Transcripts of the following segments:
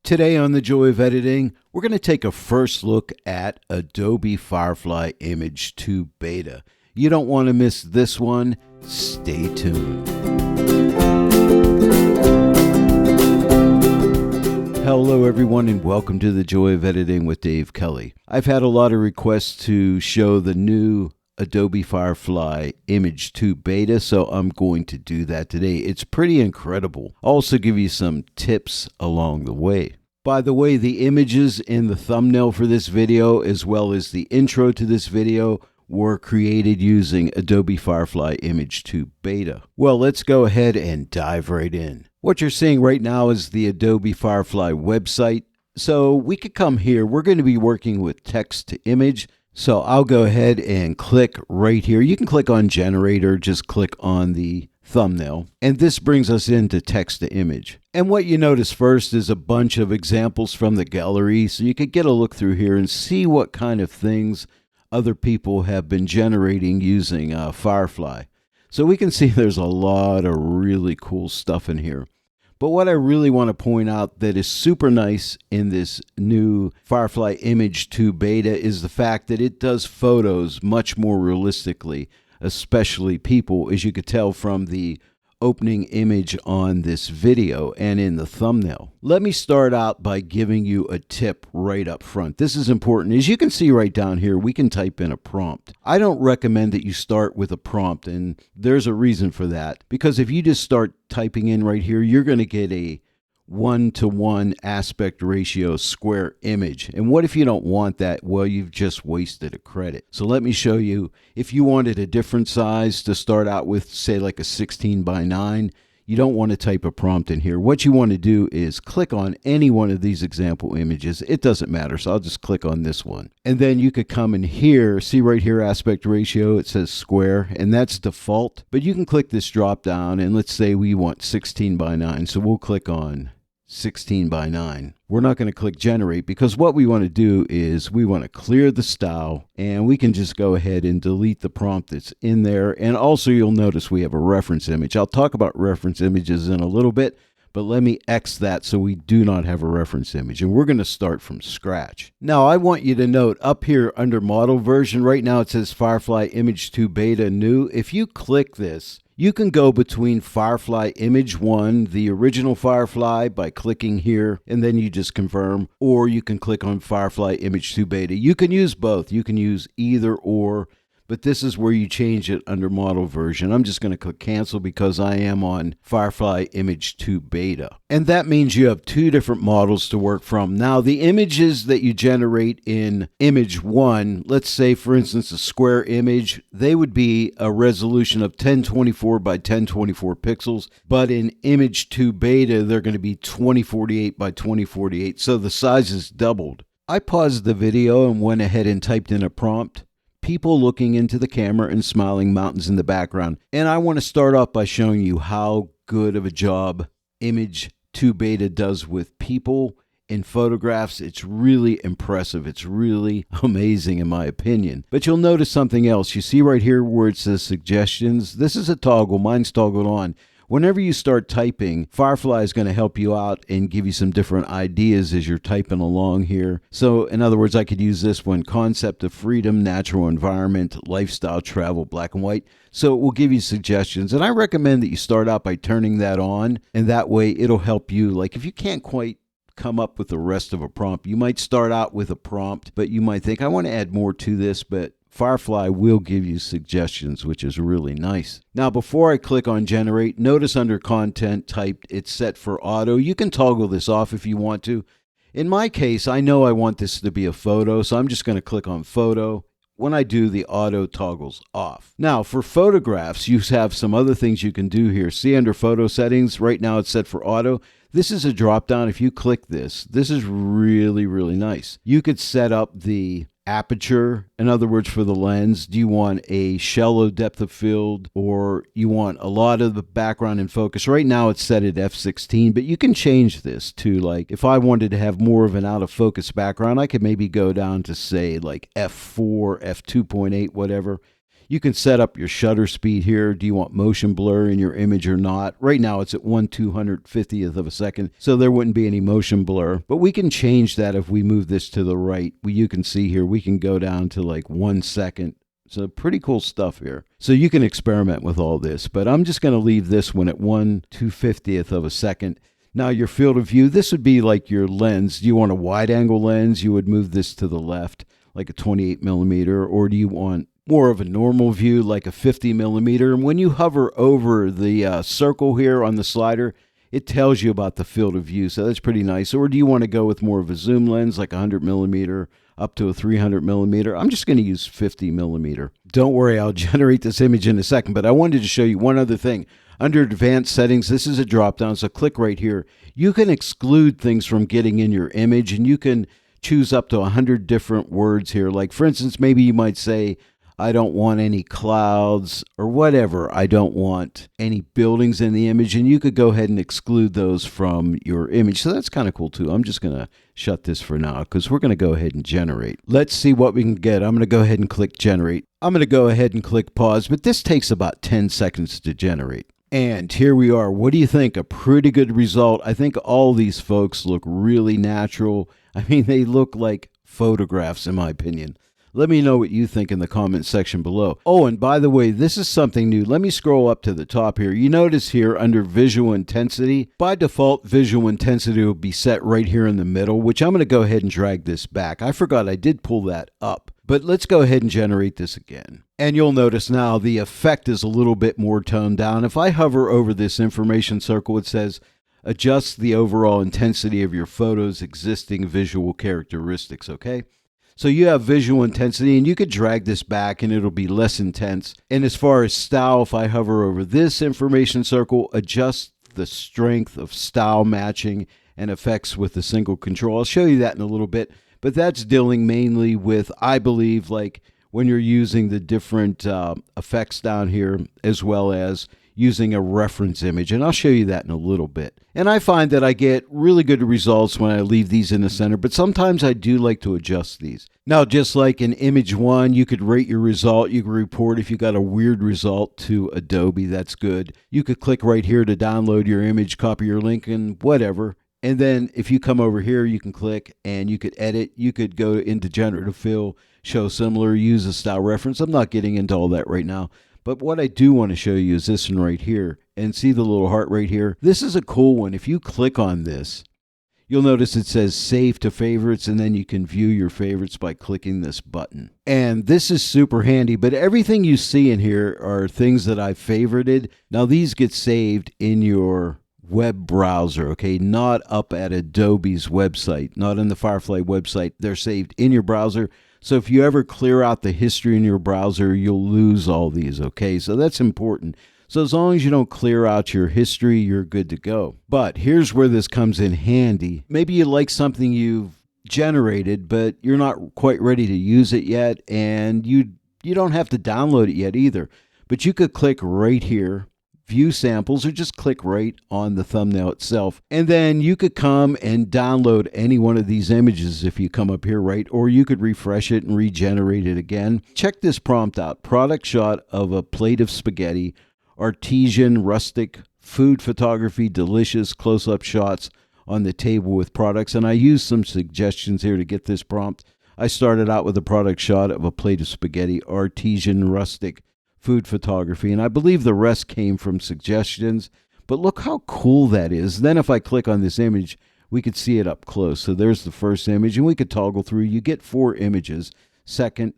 Today on The Joy of Editing, we're going to take a first look at Adobe Firefly Image 2 Beta. You don't want to miss this one. Stay tuned. Hello everyone and welcome to The Joy of Editing with Dave Kelly. I've had a lot of requests to show the new Adobe Firefly Image 2 Beta, so I'm going to do that today. It's pretty incredible. I'll also give you some tips along the way. By the way, the images in the thumbnail for this video, as well as the intro to this video, were created using Adobe Firefly Image 2 Beta. Well, let's go ahead and dive right in. What you're seeing right now is the Adobe Firefly website. So we could come here. We're going to be working with text to image. So I'll go ahead and click right here. You can click on generator, just click on the thumbnail. And this brings us into text to image. And what you notice first is a bunch of examples from the gallery. So you could get a look through here and see what kind of things other people have been generating using Firefly. So we can see there's a lot of really cool stuff in here. But what I really want to point out that is super nice in this new Firefly Image 2 Beta is the fact that it does photos much more realistically, especially people, as you could tell from the opening image on this video and in the thumbnail. Let me start out by giving you a tip right up front. This is important. As you can see right down here, we can type in a prompt. I don't recommend that you start with a prompt, and there's a reason for that. Because if you just start typing in right here, you're going to get a 1-to-1 aspect ratio square image. And what if you don't want that? Well, you've just wasted a credit. So let me show you. If you wanted a different size to start out with, say like a 16:9, you don't want to type a prompt in here. What you want to do is click on any one of these example images. It doesn't matter, so I'll just click on this one. And then you could come in here, see right here aspect ratio, it says square, and that's default. But you can click this drop down, and let's say we want 16:9, so we'll click on 16:9. We're not going to click generate because what we want to do is we want to clear the style, and we can just go ahead and delete the prompt that's in there. And also you'll notice we have a reference image. I'll talk about reference images in a little bit, but let me X that so we do not have a reference image. And we're going to start from scratch. Now I want you to note up here under model version, right now it says Firefly Image 2 Beta New. If you click this, you can go between Firefly Image 1, the original Firefly, by clicking here, and then you just confirm, or you can click on Firefly Image 2 Beta. You can use both. You can use either or, but this is where you change it under model version. I'm just going to click cancel because I am on Firefly Image 2 Beta. And that means you have two different models to work from. Now, the images that you generate in Image 1, let's say, for instance, a square image, they would be a resolution of 1024 by 1024 pixels. But in Image 2 Beta, they're going to be 2048 by 2048. So the size is doubled. I paused the video and went ahead and typed in a prompt. People looking into the camera and smiling mountains in the background. And I want to start off by showing you how good of a job Image 2 Beta does with people in photographs. It's really impressive. It's really amazing in my opinion. But you'll notice something else. You see right here where it says suggestions. This is a toggle. Mine's toggled on. Whenever you start typing, Firefly is going to help you out and give you some different ideas as you're typing along here. So in other words, I could use this one: concept of freedom, natural environment, lifestyle, travel, black and white. So it will give you suggestions. And I recommend that you start out by turning that on, and that way it'll help you. Like if you can't quite come up with the rest of a prompt, you might start out with a prompt, but you might think, I want to add more to this, but Firefly will give you suggestions, which is really nice. Now, before I click on generate, notice under content typed, it's set for auto. You can toggle this off if you want to. In my case, I know I want this to be a photo, so I'm just going to click on photo. When I do, the auto toggles off. Now, for photographs, you have some other things you can do here. See under photo settings, right now it's set for auto. This is a drop down. If you click this, this is really, really nice. You could set up the aperture, in other words, for the lens. Do you want a shallow depth of field, or you want a lot of the background in focus? Right now it's set at f16, but you can change this to, like, if I wanted to have more of an out of focus background, I could maybe go down to say like f4, f2.8, whatever. You can set up your shutter speed here. Do you want motion blur in your image or not? Right now it's at 1/250th of a second, so there wouldn't be any motion blur. But we can change that if we move this to the right. You can see here, we can go down to like 1 second. So pretty cool stuff here. So you can experiment with all this, but I'm just going to leave this one at 1/250th of a second. Now your field of view, this would be like your lens. Do you want a wide angle lens? You would move this to the left, like a 28 millimeter, or do you want more of a normal view, like a 50 millimeter? And when you hover over the circle here on the slider, it tells you about the field of view, so that's pretty nice. Or do you want to go with more of a zoom lens, like 100 millimeter up to a 300 millimeter? I'm just going to use 50 millimeter. Don't worry, I'll generate this image in a second, but I wanted to show you one other thing. Under advanced settings, this is a drop down, so click right here. You can exclude things from getting in your image, and you can choose up to 100 different words here. Like for instance, maybe you might say, I don't want any clouds or whatever. I don't want any buildings in the image, and you could go ahead and exclude those from your image. So that's kind of cool too. I'm just going to shut this for now because we're going to go ahead and generate. Let's see what we can get. I'm going to go ahead and click generate. I'm going to go ahead and click pause, but this takes about 10 seconds to generate. And here we are. What do you think? A pretty good result. I think all these folks look really natural. I mean, they look like photographs in my opinion. Let me know what you think in the comment section below. Oh, and by the way, this is something new. Let me scroll up to the top here. You notice here under visual intensity, by default, visual intensity will be set right here in the middle, which I'm going to go ahead and drag this back. I forgot I did pull that up. But let's go ahead and generate this again. And you'll notice now the effect is a little bit more toned down. If I hover over this information circle, it says, adjust the overall intensity of your photo's existing visual characteristics, okay? So you have visual intensity, and you could drag this back and it'll be less intense. And as far as style, if I hover over this information circle, adjust the strength of style matching and effects with a single control. I'll show you that in a little bit. But that's dealing mainly with, I believe, like when you're using the different effects down here, as well as using a reference image. And I'll show you that in a little bit. And I find that I get really good results when I leave these in the center, but sometimes I do like to adjust these. Now, just like in image one, you could rate your result. You can report if you got a weird result to Adobe. That's good. You could click right here to download your image, copy your link, and whatever. And then if you come over here, you can click and you could edit. You could go into generative fill, show similar, use a style reference. I'm not getting into all that right now. But what I do want to show you is this one right here. And see the little heart right here? This is a cool one. If you click on this, you'll notice it says save to favorites, and then you can view your favorites by clicking this button. And this is super handy, but everything you see in here are things that I favorited. Now these get saved in your web browser, okay, not up at Adobe's website, not in the Firefly website. They're saved in your browser. So if you ever clear out the history in your browser, you'll lose all these, okay? So that's important. So as long as you don't clear out your history, you're good to go. But here's where this comes in handy. Maybe you like something you've generated, but you're not quite ready to use it yet, and you don't have to download it yet either. But you could click right here, view samples, or just click right on the thumbnail itself. And then you could come and download any one of these images if you come up here, right? Or you could refresh it and regenerate it again. Check this prompt out. Product shot of a plate of spaghetti, artesian, rustic, food photography, delicious close-up shots on the table with products. And I used some suggestions here to get this prompt. I started out with a product shot of a plate of spaghetti, artesian, rustic, food photography, and I believe the rest came from suggestions. But look how cool that is. Then if I click on this image, we could see it up close. So there's the first image, and we could toggle through. You get 4 images, second,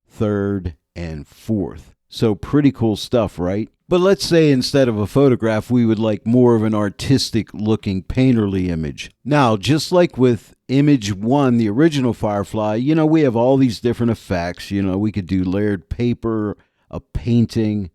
third, and fourth. So pretty cool stuff, right? But let's say instead of a photograph, we would like more of an artistic looking painterly image. Now, just like with image 1, the original Firefly, we have all these different effects. We could do layered paper, a painting,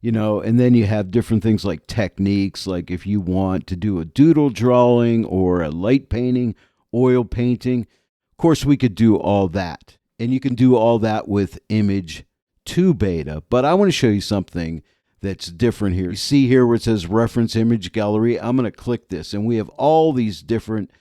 and then you have different things like techniques, like if you want to do a doodle drawing or a light painting, oil painting. Of course, we could do all that. And you can do all that with image 2 beta. But I want to show you something that's different here. You see here where it says reference image gallery. I'm going to click this, and we have all these different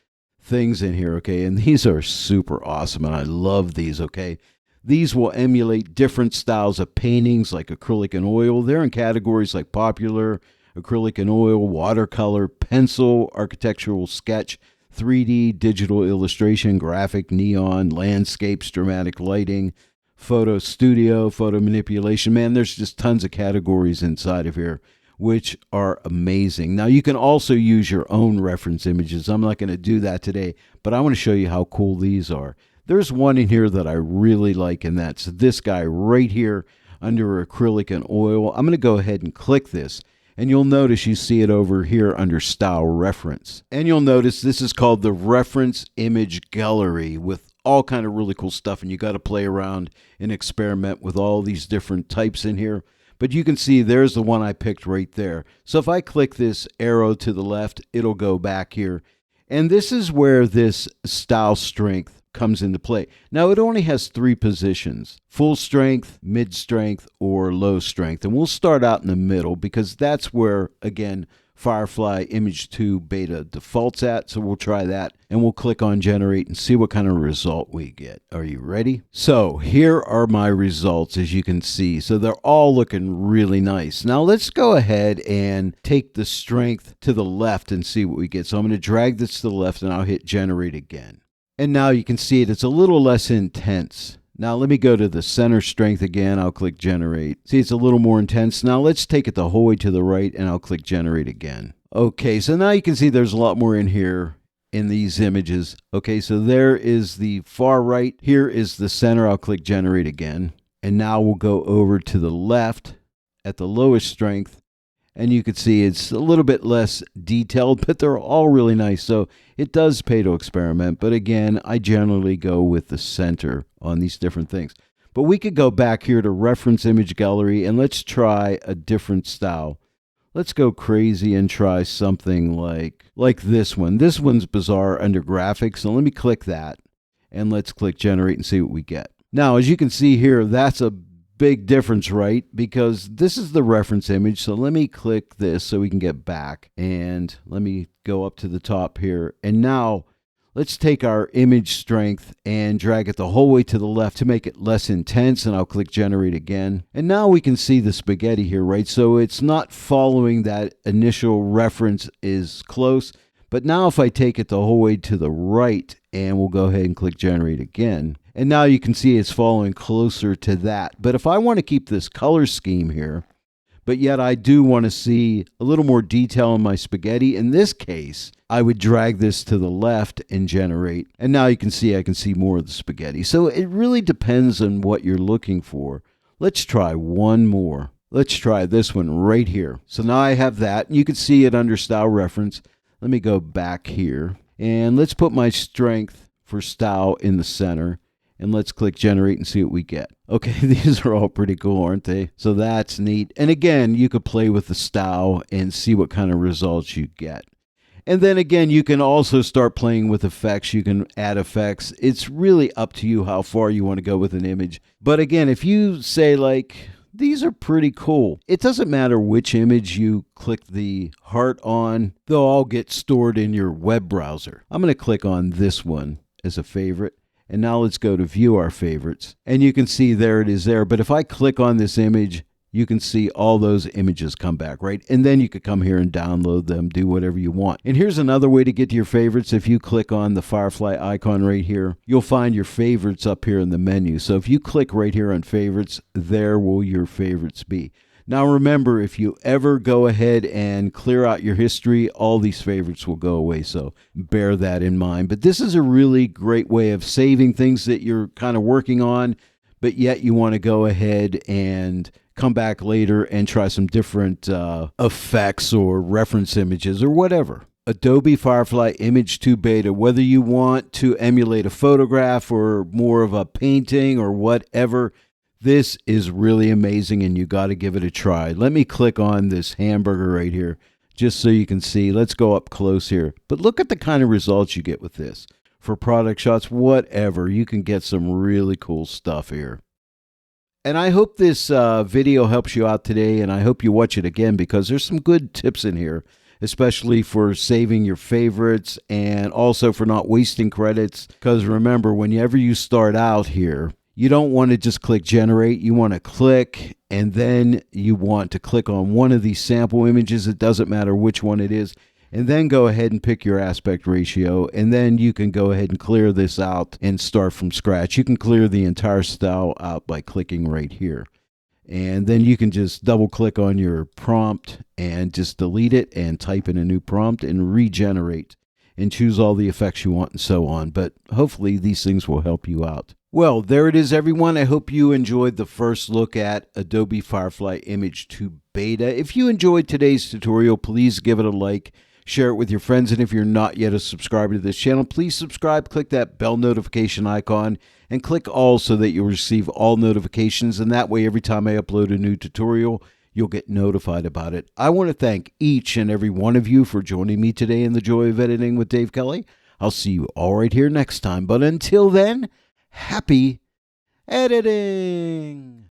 things in here, okay? And these are super awesome, and I love these, okay? These will emulate different styles of paintings like acrylic and oil. They're in categories like popular, acrylic and oil, watercolor, pencil, architectural sketch, 3D, digital illustration, graphic, neon, landscapes, dramatic lighting, photo studio, photo manipulation. Man, there's just tons of categories inside of here, which are amazing. Now, you can also use your own reference images. I'm not going to do that today, but I want to show you how cool these are. There's one in here that I really like, and that's this guy right here under acrylic and oil. I'm going to go ahead and click this, and you'll notice you see it over here under Style Reference. And you'll notice this is called the Reference Image Gallery with all kind of really cool stuff, and you got to play around and experiment with all these different types in here. But you can see there's the one I picked right there. So if I click this arrow to the left, it'll go back here. And this is where this style strength comes into play. Now, it only has 3 positions: full strength, mid strength, or low strength. And we'll start out in the middle because that's where, again, Firefly Image 2 Beta defaults at. So we'll try that, and we'll click on Generate and see what kind of result we get. Are you ready? So here are my results, as you can see. So they're all looking really nice. Now let's go ahead and take the strength to the left and see what we get. So I'm going to drag this to the left, and I'll hit Generate again. And now you can see it's a little less intense. Now let me go to the center strength again. I'll click Generate. See, it's a little more intense. Now let's take it the whole way to the right, and I'll click Generate again. Okay, so now you can see there's a lot more in here in these images. Okay, so there is the far right. Here is the center. I'll click Generate again. And now we'll go over to the left at the lowest strength. And you can see it's a little bit less detailed, but they're all really nice. So it does pay to experiment. But again, I generally go with the center on these different things. But we could go back here to Reference Image Gallery, and let's try a different style. Let's go crazy and try something like this one. This one's bizarre under graphics. So let me click that, and let's click Generate and see what we get. Now, as you can see here, that's a big difference, right? Because this is the reference image. So let me click this so we can get back, and let me go up to the top here. And now let's take our image strength and drag it the whole way to the left to make it less intense, and I'll click Generate again. And now we can see the spaghetti here, right? So it's not following that initial reference is close. But now if I take it the whole way to the right, and we'll go ahead and click Generate again, and now you can see it's following closer to that. But if I want to keep this color scheme here, but yet I do want to see a little more detail in my spaghetti, in this case, I would drag this to the left and Generate. And now you can see I can see more of the spaghetti. So it really depends on what you're looking for. Let's try one more. Let's try this one right here. So now I have that. You can see it under Style Reference. Let me go back here, and let's put my strength for style in the center, and let's click Generate and see what we get. Okay, these are all pretty cool, aren't they? So that's neat. And again, you could play with the style and see what kind of results you get. And then again, you can also start playing with effects. You can add effects. It's really up to you how far you want to go with an image. But again, if you say like, these are pretty cool, it doesn't matter which image you click the heart on, they'll all get stored in your web browser. I'm going to click on this one as a favorite. And now let's go to View Our Favorites. And you can see there it is there. But if I click on this image, you can see all those images come back, right? And then you could come here and download them, do whatever you want. And here's another way to get to your favorites. If you click on the Firefly icon right here, you'll find your favorites up here in the menu. So if you click right here on favorites, there will your favorites be. Now remember, if you ever go ahead and clear out your history, all these favorites will go away, so bear that in mind. But this is a really great way of saving things that you're kind of working on, but yet you want to go ahead and come back later and try some different effects or reference images or whatever. Adobe Firefly Image 2 Beta, whether you want to emulate a photograph or more of a painting or whatever, this is really amazing, and you got to give it a try. Let me click on this hamburger right here just so you can see. Let's go up close here. But look at the kind of results you get with this. For product shots, whatever, you can get some really cool stuff here. And I hope this video helps you out today, and I hope you watch it again because there's some good tips in here, especially for saving your favorites and also for not wasting credits. Because remember, whenever you start out here, you don't want to just click generate. You want to click, and then you want to click on one of these sample images. It doesn't matter which one it is. And then go ahead and pick your aspect ratio, and then you can go ahead and clear this out and start from scratch. You can clear the entire style out by clicking right here. And then you can just double click on your prompt and just delete it and type in a new prompt and regenerate and choose all the effects you want and so on. But hopefully these things will help you out. Well, there it is, everyone. I hope you enjoyed the first look at Adobe Firefly Image 2 Beta. If you enjoyed today's tutorial, please give it a like, share it with your friends, and if you're not yet a subscriber to this channel, please subscribe, click that bell notification icon, and click all so that you'll receive all notifications, and that way every time I upload a new tutorial, you'll get notified about it. I want to thank each and every one of you for joining me today in the Joy of Editing with Dave Kelly. I'll see you all right here next time, but until then, happy editing!